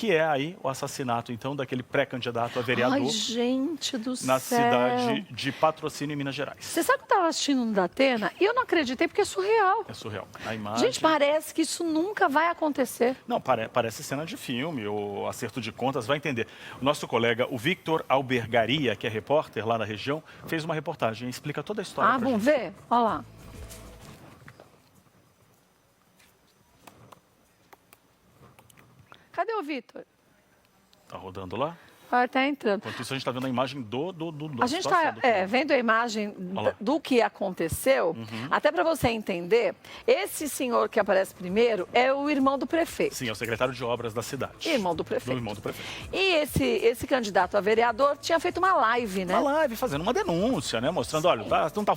que é aí o assassinato, então, daquele pré-candidato a vereador. Ai, gente do na céu. cidade de Patrocínio, em Minas Gerais. Você sabe que eu estava assistindo no Datena e eu não acreditei porque é surreal. É surreal. A imagem... Gente, parece que isso nunca vai acontecer. Não, parece cena de filme, ou acerto de contas, vai entender. O nosso colega, o Victor Albergaria, que é repórter lá na região, fez uma reportagem, explica toda a história. Vamos ver? Olha lá. Cadê o Vitor? Tá rodando lá? Tá entrando. Enquanto isso, a gente está vendo a imagem do a gente está vendo a imagem do que aconteceu, até para você entender, esse senhor que aparece primeiro é o irmão do prefeito. Sim, é o secretário de obras da cidade. Irmão do prefeito. Do irmão do prefeito. E esse candidato a vereador tinha feito uma live, né? Uma live fazendo uma denúncia, né? Mostrando, olha, não tá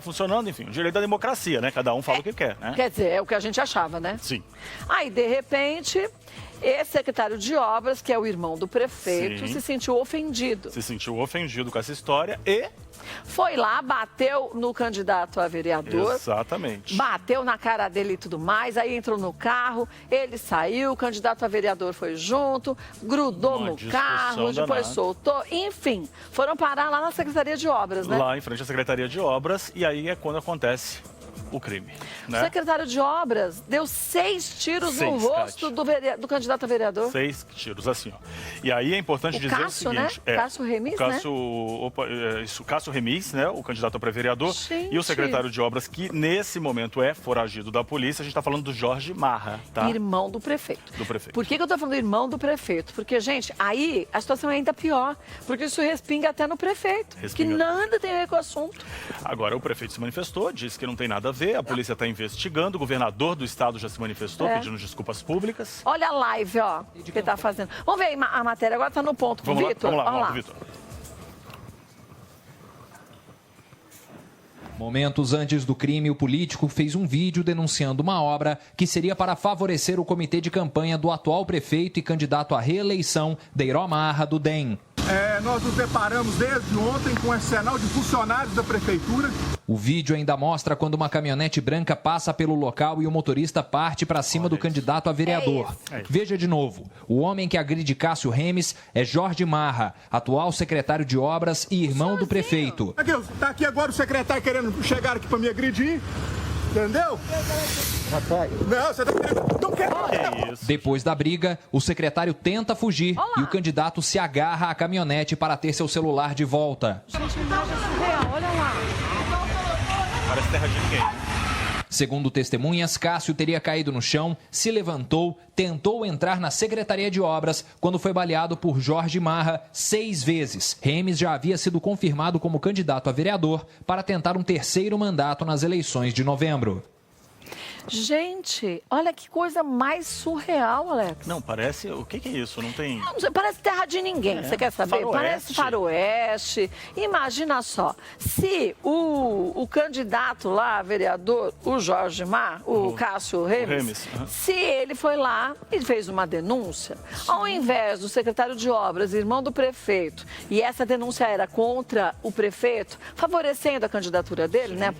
funcionando, enfim, o direito da democracia, né? Cada um fala o que quer, né? Quer dizer, é o que a gente achava, né? Sim. Aí, de repente... Esse secretário de obras, que é o irmão do prefeito, se sentiu ofendido. Se sentiu ofendido com essa história e... foi lá, bateu no candidato a vereador. Exatamente. Bateu na cara dele e tudo mais, aí entrou no carro, ele saiu, o candidato a vereador foi junto, grudou no carro, depois soltou, enfim, foram parar lá na Secretaria de Obras, né? Lá em frente à Secretaria de Obras, e aí é quando acontece o crime. Né? O secretário de Obras deu 6 tiros no rosto do candidato a vereador. 6 tiros, assim, ó. E aí é importante dizer Cássio, o seguinte... Né? Cássio Remis, Cássio Remis, né? O candidato a pré-vereador. E o secretário de Obras, que nesse momento é foragido da polícia. A gente está falando do Jorge Marra, tá? Irmão do prefeito. Do prefeito. Por que eu estou falando do irmão do prefeito? Porque, gente, aí a situação é ainda pior. Porque isso respinga até no prefeito. Que nada tem a ver com o assunto. Agora, o prefeito se manifestou, disse que não tem nada a ver. A polícia está investigando. O governador do estado já se manifestou, pedindo desculpas públicas. Olha a live, ó, que ele está fazendo. Vamos ver a matéria. Agora está no ponto com o Vitor. Vamos lá, Vitor. Momentos antes do crime, o político fez um vídeo denunciando uma obra que seria para favorecer o comitê de campanha do atual prefeito e candidato à reeleição, Deiró Marra, do DEM. Nós nos deparamos desde ontem com um arsenal de funcionários da prefeitura. O vídeo ainda mostra quando uma caminhonete branca passa pelo local e o motorista parte para cima do candidato a vereador. Veja de novo, o homem que agride Cássio Remis é Jorge Marra, atual secretário de obras e irmão do prefeito. Tá aqui agora o secretário querendo chegar aqui para me agredir. Entendeu? Não, você tá querendo... Depois da briga, o secretário tenta fugir e o candidato se agarra à caminhonete para ter seu celular de volta. Gente, imagem surreal, olha lá. Parece terra de ninguém. Segundo testemunhas, Cássio teria caído no chão, se levantou, tentou entrar na Secretaria de Obras quando foi baleado por Jorge Marra 6 vezes. Remis já havia sido confirmado como candidato a vereador para tentar um terceiro mandato nas eleições de novembro. Gente, olha que coisa mais surreal, Alex. Não, parece... O que é isso? Não tem... Não sei, parece terra de ninguém, você quer saber? Faroeste. Parece faroeste. Imagina só, se o candidato lá, vereador, o Jorge Mar, o Cássio Remis, se ele foi lá e fez uma denúncia, ao invés do secretário de obras, irmão do prefeito, e essa denúncia era contra o prefeito, favorecendo a candidatura dele, né?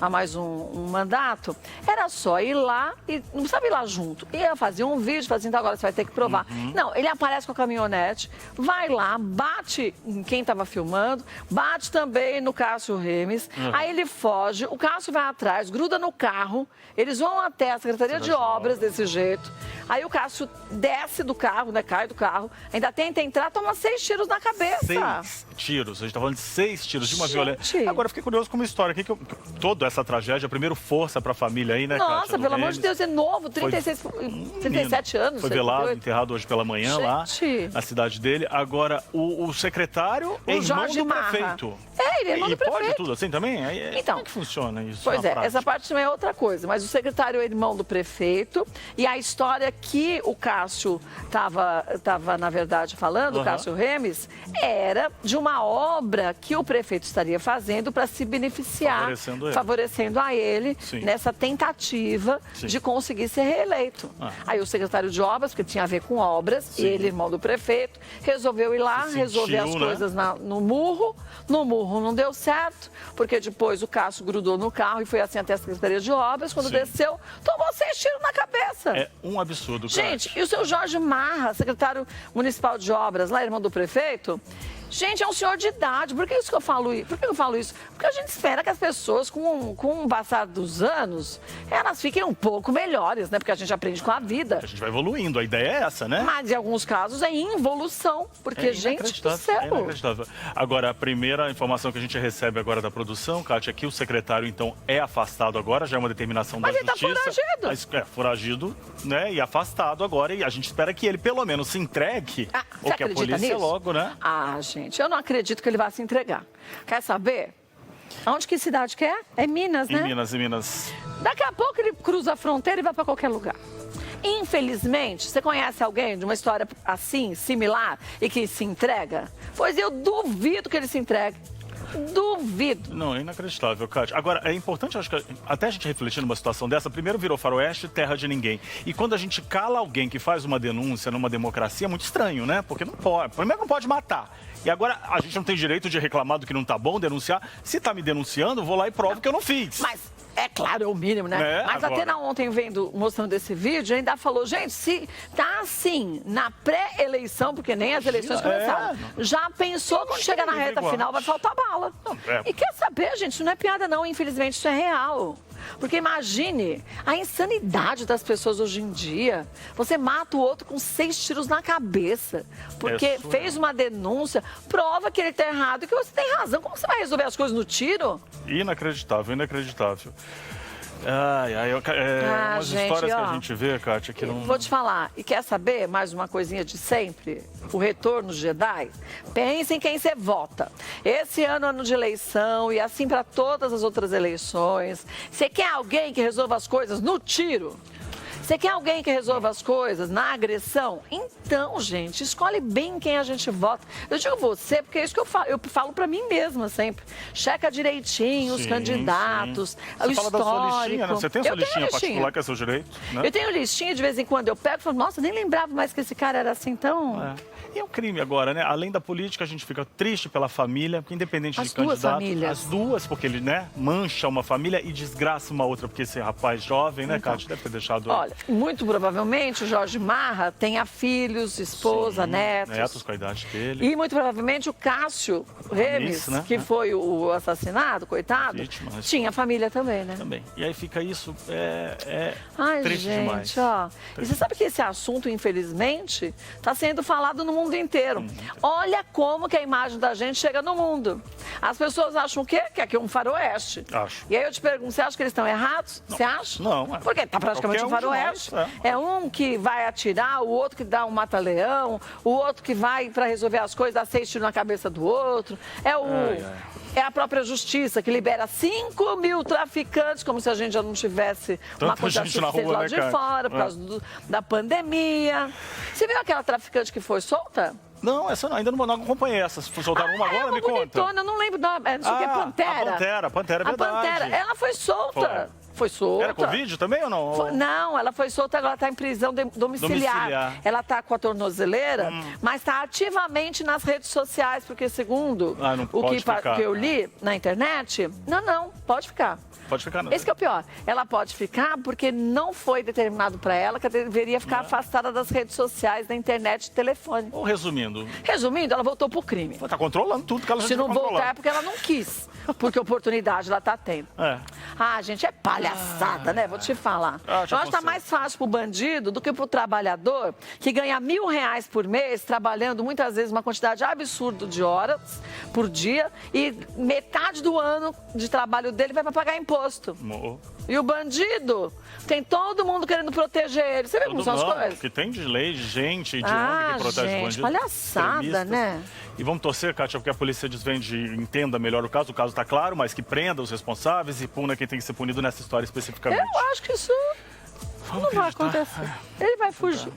A mais um mandato, era só ir lá e não precisava ir lá junto. Ia fazer um vídeo, fazer então agora você vai ter que provar. Não, ele aparece com a caminhonete, vai lá, bate em quem estava filmando, bate também no Cássio Remis, aí ele foge, o Cássio vai atrás, gruda no carro, eles vão até a Secretaria de Obras desse jeito, aí o Cássio desce do carro, né, cai do carro, ainda tenta entrar, toma 6 tiros na cabeça. 6 tiros, a gente tá falando de 6 tiros de uma violência. Agora, fiquei curioso com uma história aqui, toda essa tragédia, primeiro força pra família aí, né, Nossa, pelo amor de Deus, é novo, 37 anos. Foi velado, enterrado hoje pela manhã lá, na cidade dele. Agora, o secretário é irmão do prefeito. Ele é irmão do prefeito. E pode tudo assim também? Então, como é que funciona isso? Pois essa parte também é outra coisa, mas o secretário é irmão do prefeito e a história que o Cássio estava na verdade, falando, o Cássio Remis, era de uma obra que o prefeito estaria fazendo para se beneficiar, favorecendo favorecendo a ele nessa tentativa de conseguir ser reeleito. Aí o secretário de obras, porque tinha a ver com obras, e ele, irmão do prefeito, resolveu ir lá, resolver as coisas no murro. No murro não deu certo, porque depois o Cássio grudou no carro e foi assim até a Secretaria de Obras. Quando desceu, tomou 6 tiros na cabeça. É um absurdo, gente, e o seu Jorge Marra, secretário municipal de obras, lá, irmão do prefeito, gente, é um senhor de idade. Por que eu falo isso? Porque a gente espera que as pessoas, com o passar dos anos, elas fiquem um pouco melhores, né? Porque a gente aprende com a vida. A gente vai evoluindo, a ideia é essa, né? Mas em alguns casos é involução, porque, gente do céu... É inacreditável. Agora, a primeira informação que a gente recebe agora da produção, Kátia, é que o secretário, então, é afastado agora, já é uma determinação da Justiça. Mas ele tá foragido. Mas, foragido, né? E afastado agora, e a gente espera que ele, pelo menos, se entregue, ou que a polícia nisso? Logo, né? Gente, eu não acredito que ele vá se entregar. Quer saber? Onde que cidade que é? É Minas, né? Em Minas. Daqui a pouco ele cruza a fronteira e vai para qualquer lugar. Infelizmente, você conhece alguém de uma história assim, similar, e que se entrega? Pois eu duvido que ele se entregue. Duvido. Não, é inacreditável, Kátia. Agora, é importante, acho que até a gente refletir numa situação dessa, primeiro virou faroeste, terra de ninguém. E quando a gente cala alguém que faz uma denúncia numa democracia, é muito estranho, né? Porque não pode. Primeiro não pode matar. E agora a gente não tem direito de reclamar do que não tá bom, denunciar. Se tá me denunciando, eu vou lá e provo que eu não fiz. Mas é claro, é o mínimo, né? Mas agora... a Atena ontem, mostrando esse vídeo, ainda falou, gente, se tá assim, na pré-eleição, porque nem as eleições começaram, já pensou quando chegar na reta final vai faltar bala. E quer saber, gente, isso não é piada não, infelizmente isso é real. Porque imagine a insanidade das pessoas hoje em dia. Você mata o outro com 6 tiros na cabeça, porque fez uma denúncia, prova que ele está errado e que você tem razão. Como você vai resolver as coisas no tiro? Inacreditável, inacreditável. Umas gente, histórias que a gente vê, Kátia, que não... Vou te falar, e quer saber mais uma coisinha de sempre? O retorno Jedi? Pense em quem você vota. Esse ano de eleição e assim para todas as outras eleições. Você quer alguém que resolva as coisas no tiro? Você quer alguém que resolva as coisas na agressão? Então, gente, escolhe bem quem a gente vota. Eu digo você, porque é isso que eu falo para mim mesma sempre. Checa direitinho os candidatos, o histórico. Fala da sua listinha, né? Você tem a sua listinha particular, que é seu direito, né? Eu tenho listinha, de vez em quando eu pego e falo, nossa, nem lembrava mais que esse cara era assim tão... E é um crime agora, né? Além da política, a gente fica triste pela família, porque independente de candidato... Famílias. As duas, porque ele, né, mancha uma família e desgraça uma outra, porque esse rapaz jovem, né, Kátia, deve ter deixado... Olha, muito provavelmente o Jorge Marra tenha filhos, esposa, netos. Netos com a idade dele. E muito provavelmente o Cássio Remes, né? Que foi o assassinado, coitado, vítima, tinha família também, né? Também. E aí fica isso, triste gente, demais. E você sabe que esse assunto, infelizmente, está sendo falado no mundo inteiro. Olha como que a imagem da gente chega no mundo. As pessoas acham o quê? Que aqui é um faroeste. Acho. E aí eu te pergunto, você acha que eles estão errados? Você acha? Não. Porque está praticamente um faroeste. É um que vai atirar, o outro que dá um mata-leão, o outro que vai para resolver as coisas, dá 6 tiros na cabeça do outro. É a própria justiça que libera 5 mil traficantes, como se a gente já não tivesse uma quantidade suficiente lá de fora, por causa da pandemia. Você viu aquela traficante que foi solta? Não, essa não, ainda não acompanhei essa. Soltaram uma agora, me conta. Eu não lembro, não sei o que, Pantera. A Pantera, é verdade. A Pantera, ela foi solta. Foi solta. Era Covid também ou não? Não, ela foi solta, agora está em prisão domiciliar. Ela está com a tornozeleira, mas está ativamente nas redes sociais, porque segundo que eu li na internet, não, pode ficar. Pode ficar, não. Esse que é o pior. Ela pode ficar porque não foi determinado para ela que ela deveria ficar afastada das redes sociais, da internet e telefone. Ou resumindo, ela voltou pro crime. Está controlando tudo que ela já Se não voltar é porque ela não quis. Porque oportunidade ela está tendo. Gente, é palhaçada, né? Vou te falar. Eu acho que está mais fácil pro bandido do que pro trabalhador que ganha R$1.000 por mês, trabalhando muitas vezes uma quantidade absurda de horas por dia e metade do ano de trabalho dele vai para pagar imposto. E o bandido, tem todo mundo querendo proteger ele. Você vê como são as coisas? Que tem de lei, de gente, de ONG que protege o bandido. Palhaçada, né? E vamos torcer, Kátia, porque a polícia entenda melhor o caso está claro, mas que prenda os responsáveis e puna quem tem que ser punido nessa história especificamente. Eu acho que isso não vai acontecer. Ele vai fugir.